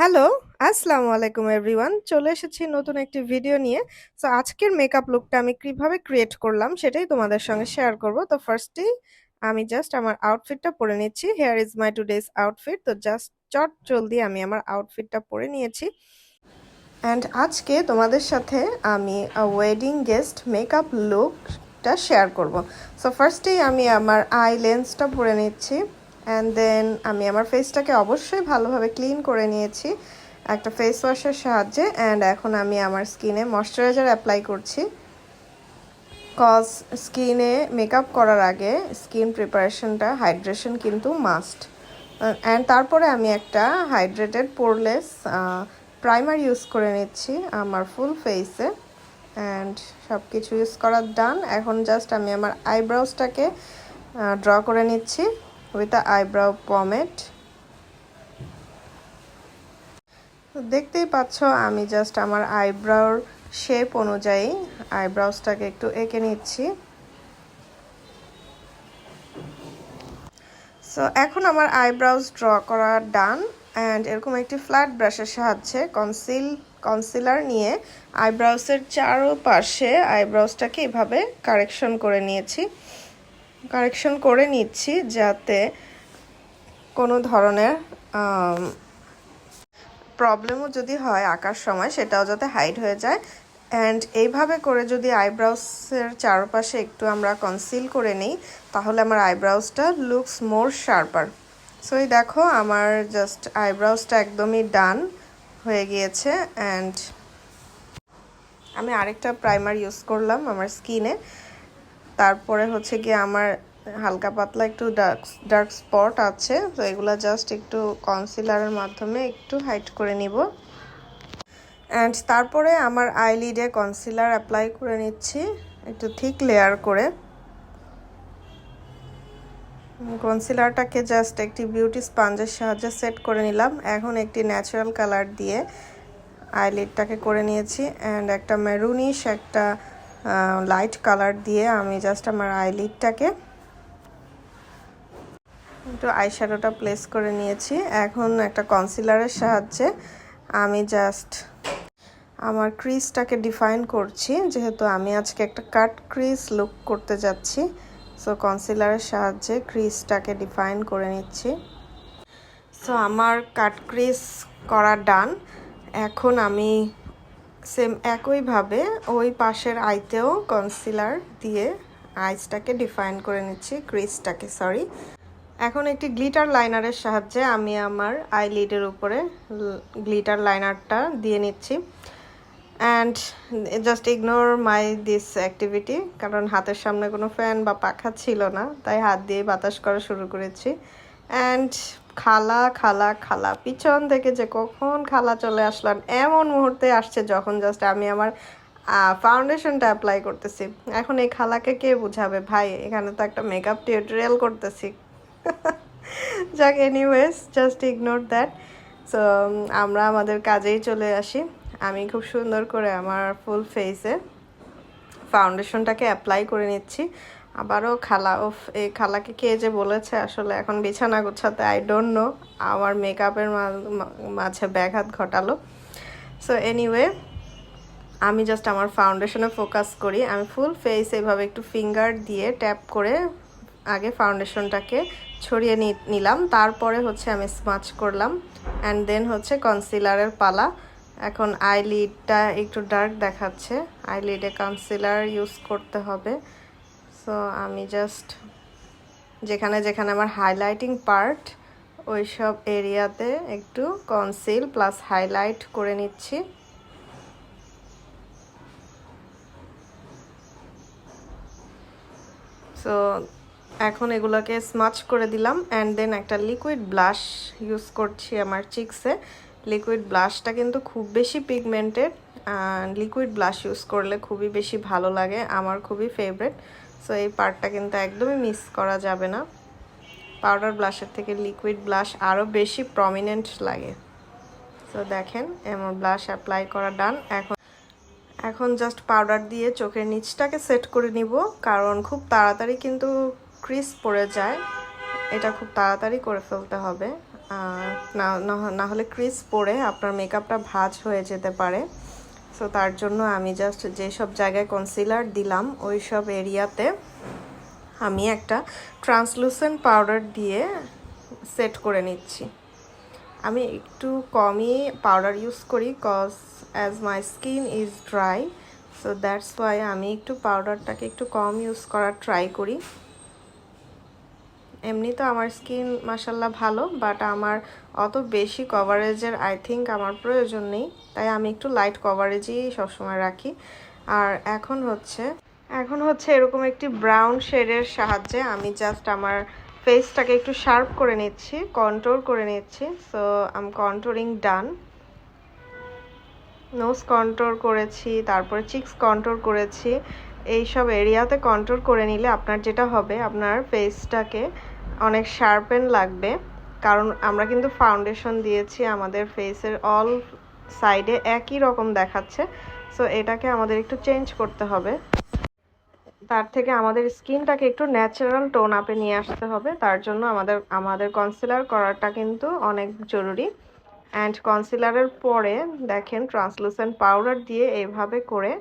Hello, আসসালামু আলাইকুম everyone. চলে এসেছি নতুন একটি ভিডিও নিয়ে। সো আজকের মেকআপ লুকটা আমি কিভাবে ক্রিয়েট করলাম সেটাই তোমাদের সঙ্গে শেয়ার করব। তো ফার্স্টেই আমি জাস্ট আমার আউটফিটটা পরে নিচ্ছি। Hair is my today's outfit. তো জাস্ট চট জলদি আমি আমার আউটফিটটা পরে নিয়েছি। অ্যান্ড আজকে তোমাদের সাথে আমি ওয়েডিং গেস্ট মেকআপ লুকটা শেয়ার করব। সো ফার্স্টেই আমি আমার আই লেন্সটা পরে নিচ্ছি। অ্যান্ড দেন আমি আমার ফেসটাকে অবশ্যই ভালোভাবে ক্লিন করে নিয়েছি একটা ফেস ওয়াশের সাহায্যে। অ্যান্ড এখন আমি আমার স্কিনে ময়শ্চারাইজার অ্যাপ্লাই করছি, কজ স্কিনে মেকআপ করার আগে স্কিন প্রিপারেশনটা হাইড্রেশন কিন্তু মাস্ট। অ্যান্ড তারপরে আমি একটা হাইড্রেটেড পোরলেস প্রাইমার ইউজ করে নিচ্ছি আমার ফুল ফেসে। অ্যান্ড সব কিছু ইউজ করার ডান। এখন জাস্ট আমি আমার আইব্রাউজটাকে ড্র করে নিচ্ছি উইথ আ আইব্রাউ পমেড। দেখতেই পাচ্ছ আমি জাস্ট আমার আইব্রাউর শেপ অনুযায়ী আইব্রাউজটাকে একটু এঁকে নিচ্ছি। সো এখন আমার আইব্রাউজ ড্র করা ডান। অ্যান্ড এরকম একটি ফ্ল্যাট ব্রাশের সাহায্যে কনসিলার নিয়ে আইব্রাউজের চারপাশে আইব্রাউজটাকে এভাবে কারেকশন করে নিচ্ছি যাতে কোনো ধরনের প্রবলেমও যদি হয় আঁকার সময় সেটাও যাতে হাইড হয়ে যায়। অ্যান্ড এইভাবে করে যদি আইব্রাউসের চারপাশে একটু আমরা কনসিল করে নিই তাহলে আমার আইব্রাউসটা লুকস মোর শার্পার। সো এই দেখো আমার জাস্ট আইব্রাউসটা একদমই ডান হয়ে গিয়েছে। অ্যান্ড আমি আরেকটা প্রাইমার ইউজ করলাম আমার স্কিনে। তারপরে হচ্ছে গিয়ে আমার হালকা পাতলা একটু ডার্ক স্পট আছে, তো এগুলো জাস্ট একটু কনসিলারের মাধ্যমে একটু হাইড করে নিব। অ্যান্ড তারপরে আমার আইলিডে কনসিলার অ্যাপ্লাই করে নিচ্ছি একটু থিক লেয়ার করে। কনসিলারটাকে জাস্ট একটি বিউটি স্পঞ্জের সাহায্যে সেট করে নিলাম। এখন একটি ন্যাচারাল কালার দিয়ে আইলিডটাকে করে নিয়েছি। অ্যান্ড একটা মেরুনিশ একটা লাইট কালার দিয়ে আমি জাস্ট আমার আইলিডটাকে একটু আইশ্যাডোটা প্লেস করে নিয়েছি। এখন একটা কনসিলারের সাহায্যে আমি জাস্ট আমার ক্রিজটাকে ডিফাইন করছি, যেহেতু আমি আজকে একটা কাট ক্রিজ লুক করতে যাচ্ছি। সো কনসিলারের সাহায্যে ক্রিজটাকে ডিফাইন করে নিচ্ছি। সো আমার কাট ক্রিজ করা ডান। এখন আমি সেম একইভাবে ওই পাশের আইতেও কনসিলার দিয়ে আইসটাকে ডিফাইন করে নিচ্ছি, ক্রিজটাকে সরি। এখন একটি গ্লিটার লাইনারের সাহায্যে আমি আমার আইলিডের উপরে গ্লিটার লাইনারটা দিয়ে নিচ্ছি। And just ignore my this activity, কারণ হাতের সামনে কোনো ফ্যান বা পাখা ছিল না, তাই হাত দিয়ে বাতাস করা শুরু করেছি। অ্যান্ড খালা খালা খালা পিছন থেকে যে কখন খালা চলে আসলাম এমন মুহূর্তে আসছে যখন জাস্ট আমি আমার ফাউন্ডেশনটা অ্যাপ্লাই করতেছি। এখন এই খালাকে কে বুঝাবে ভাই, এখানে তো একটা মেকআপ টিউটোরিয়াল করতেছি। যাক, anyways just ignore that. So আমরা আমাদের কাজেই চলে আসি। আমি খুব সুন্দর করে আমার ফুল ফেসে ফাউন্ডেশনটাকে অ্যাপ্লাই করে নিচ্ছি। আবারও খালা, এই খালাকে কে যে বলেছে আসলে এখন বিছানা গোছাতে, আই ডোন্ট নো, আমার মেকআপের মাঝে ব্যাঘাত ঘটালো। সো এনিওয়ে আমি জাস্ট আমার ফাউন্ডেশনে ফোকাস করি। আমি ফুল ফেস এভাবে একটু ফিঙ্গার দিয়ে ট্যাপ করে আগে ফাউন্ডেশনটাকে ছড়িয়ে নিলাম, তারপরে হচ্ছে আমি স্মাচ করলাম। অ্যান্ড দেন হচ্ছে কনসিলারের পালা। এখন আইলিডটা একটু ডার্ক দেখাচ্ছে, আইলিডে কনসিলার ইউজ করতে হবে। সো আমি জাস্ট যেখানে যেখানে আমার হাইলাইটিং পার্ট ওই সব এরিয়াতে একটু কনসিল প্লাস হাইলাইট করে নিচ্ছি। সো এখন এগুলোকে স্মাচ করে দিলাম। অ্যান্ড দেন একটা লিকুইড ব্লাশ ইউজ করছি আমার চিক্সে। লিকুইড ব্লাশটা কিন্তু খুব বেশি পিগমেন্টেড, লিকুইড ব্লাশ ইউজ করলে খুবই বেশি ভালো লাগে, আমার খুবই ফেভারিট। সো এই পার্টটা কিন্তু একদমই মিস করা যাবে না। পাউডার ব্লাশের থেকে লিকুইড ব্লাশ আরও বেশি প্রমিনেন্ট লাগে। সো দেখেন আমার ব্লাশ অ্যাপ্লাই করা ডান। এখন জাস্ট পাউডার দিয়ে চোখের নিচটাকে সেট করে নিব, কারণ খুব তাড়াতাড়ি কিন্তু ক্রিজ পড়ে যায়, এটা খুব তাড়াতাড়ি করে ফেলতে হবে। না হলে ক্রিজ পড়ে আপনার মেকআপটা ভাঁজ হয়ে যেতে পারে। সো তার জন্য আমি জাস্ট যেসব জায়গায় কনসিলার দিলাম ওই সব এরিয়াতে আমি একটা ট্রান্সলুসেন্ট পাউডার দিয়ে সেট করে নিচ্ছি। আমি একটু কমই পাউডার ইউজ করি cause as my skin is dry, so that's why আমি একটু পাউডারটাকে একটু কম ইউজ করার ট্রাই করি। এমনি তো আমার স্কিন মাশাল্লাহ ভালো, বাট আমার অত বেশি কভারেজের আই থিঙ্ক আমার প্রয়োজন নেই, তাই আমি একটু লাইট কভারেজই সবসময় রাখি। আর এখন হচ্ছে এরকম একটি ব্রাউন শেডের সাহায্যে আমি জাস্ট আমার ফেসটাকে একটু শার্প করে নিচ্ছি, কন্ট্রোল করে নিচ্ছি। So I am controlling done. Nose control করেছি, তারপরে চিক্স কন্ট্রোল করেছি। এইসব এরিয়াতে কন্ট্রোল করে নিলে আপনার যেটা হবে, আপনার ফেসটাকে অনেক শার্পেন লাগবে। কারণ আমরা কিন্তু ফাউন্ডেশন দিয়েছি, আমাদের ফেসের অল সাইডে একই রকম দেখাচ্ছে। সো এটাকে আমাদের একটু চেঞ্জ করতে হবে, তার থেকে আমাদের স্কিনটাকে একটু ন্যাচারাল টোন আপে নিয়ে আসতে হবে। তার জন্য আমাদের কনসিলার করাটা কিন্তু অনেক জরুরি। অ্যান্ড কনসিলারের পরে দেখেন ট্রান্সলুসেন্ট পাউডার দিয়ে এইভাবে করে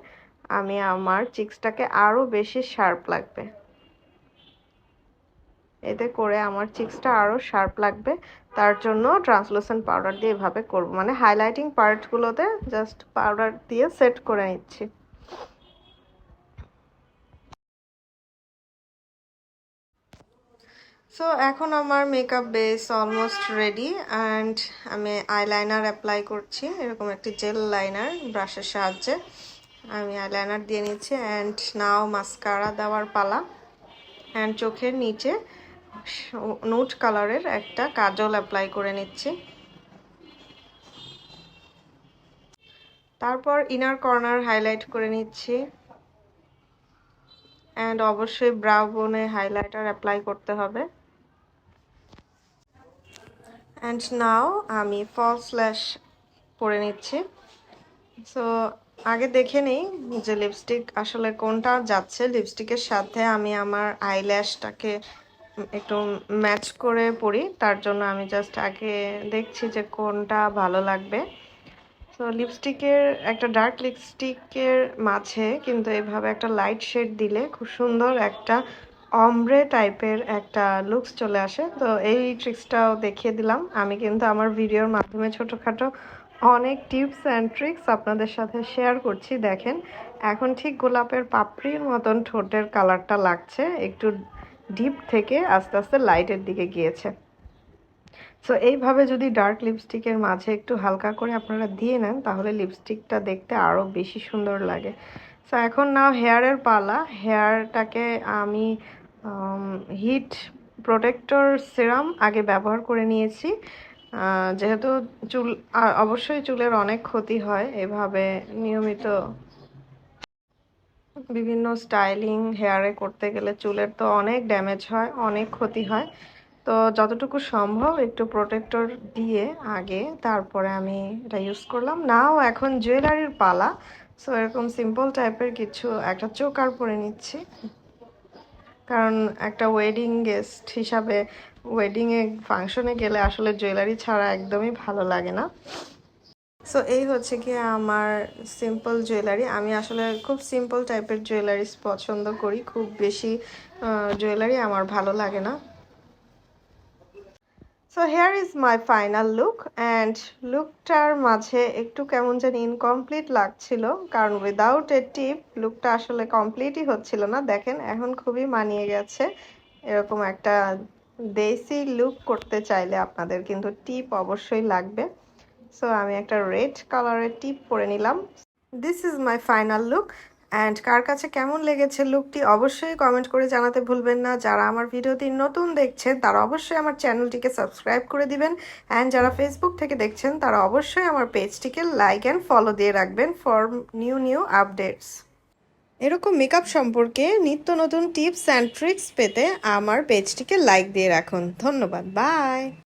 আমি আমার চিক্সটাকে আরও বেশি শার্প লাগবে, এতে করে আমার চিক্সটা আরও শার্প লাগবে। তার জন্য ট্রান্সলুসেন্ট পাউডার দিয়ে এভাবে করব, মানে হাইলাইটিং পার্টগুলোতে জাস্ট পাউডার দিয়ে সেট করে নিচ্ছি। সো এখন আমার makeup base almost ready and আমি আইলাইনার অ্যাপ্লাই করছি। এরকম একটি জেল লাইনার ব্রাশের সাহায্যে আমি আইলাইনার দিয়ে নিচ্ছি। অ্যান্ড নাও মাস্কারা দেওয়ার পালা। অ্যান্ড চোখের নিচে নুট কালারের একটা কাজল অ্যাপ্লাই করে নিচ্ছি। তারপর ইনার কর্নার হাইলাইট করে নিচ্ছি। অ্যান্ড অবশ্যই ব্রাউ বোনে হাইলাইটার অ্যাপ্লাই করতে হবে। অ্যান্ড নাও আমি ফলস ল্যাশ পরে নিচ্ছি। সো আগে দেখে নিই যে লিপস্টিক আসলে কোনটা যাচ্ছে। লিপস্টিকের সাথে আমি আমার আইল্যাশটাকে একটু ম্যাচ করে পরি, তার জন্য আমি জাস্ট আগে দেখছি যে কোনটা ভালো লাগবে। তো লিপস্টিকের একটা ডার্ক লিপস্টিকের মাঝে কিন্তু এভাবে একটা লাইট শেড দিলে খুব সুন্দর একটা অমব্রে টাইপের একটা লুকস চলে আসে। তো এই ট্রিক্সটাও দেখিয়ে দিলাম আমি, কিন্তু আমার ভিডিওর মাধ্যমে ছোটোখাটো অনেক টিপস অ্যান্ড ট্রিক্স আপনাদের সাথে শেয়ার করছি। দেখেন এখন ঠিক গোলাপের পাপড়ির মতন ঠোঁটের কালারটা লাগছে, একটু ডিপ থেকে আস্তে আস্তে লাইটের দিকে গিয়েছে। সো এইভাবে যদি ডার্ক লিপস্টিকের মাঝে একটু হালকা করে আপনারা দিয়ে নেন তাহলে লিপস্টিকটা দেখতে আরও বেশি সুন্দর লাগে। সো এখন নাও হেয়ারের পালা। হেয়ারটাকে আমি হিট প্রোটেক্টর সিরাম আগে ব্যবহার করে নিয়েছি, যেহেতু অবশ্যই চুলের অনেক ক্ষতি হয় এভাবে নিয়মিত বিভিন্ন স্টাইলিং হেয়ারে করতে গেলে। চুলের তো অনেক ড্যামেজ হয়, অনেক ক্ষতি হয়। তো যতটুকু সম্ভব একটু প্রোটেক্টর দিয়ে আগে তারপরে আমি এটা ইউজ করলাম। নাও এখন জুয়েলারির পালা। সো এরকম সিম্পল টাইপের কিছু একটা চোকার পরে নিচ্ছি, কারণ একটা ওয়েডিং গেস্ট হিসাবে ওয়েডিংয়ে ফাংশনে গেলে আসলে জুয়েলারি ছাড়া একদমই ভালো লাগে না। সো এই হচ্ছে কি আমার সিম্পল জুয়েলারি। আমি আসলে খুব সিম্পল টাইপের জুয়েলারিস পছন্দ করি, খুব বেশি জুয়েলারি আমার ভালো লাগে না। So here is my final look. And লুকটার মাঝে একটু কেমন যেন ইনকমপ্লিট লাগছিল, কারণ উইদাউট এ টিপ লুকটা আসলে কমপ্লিটই হচ্ছিল না। দেখেন এখন খুবই মানিয়ে গেছে। এরকম একটা দেশি লুক করতে চাইলে আপনাদের কিন্তু টিপ অবশ্যই লাগবে। সো আমি একটা রেড কালারের টিপ পরে নিলাম। This is my final look. And কার কাছে কেমন লেগেছে লুকটি অবশ্যই কমেন্ট করে জানাতে ভুলবেন না। যারা আমার ভিডিওটি নতুন দেখছেন তারা অবশ্যই আমার চ্যানেলটিকে সাবস্ক্রাইব করে দিবেন। অ্যান্ড যারা ফেসবুক থেকে দেখছেন তারা অবশ্যই আমার পেজটিকে লাইক অ্যান্ড ফলো দিয়ে রাখবেন ফর নিউ আপডেটস। এরকম মেকআপ সম্পর্কে নিত্য নতুন টিপস অ্যান্ড ট্রিক্স পেতে আমার পেজটিকে লাইক দিয়ে রাখুন। ধন্যবাদ, বাই।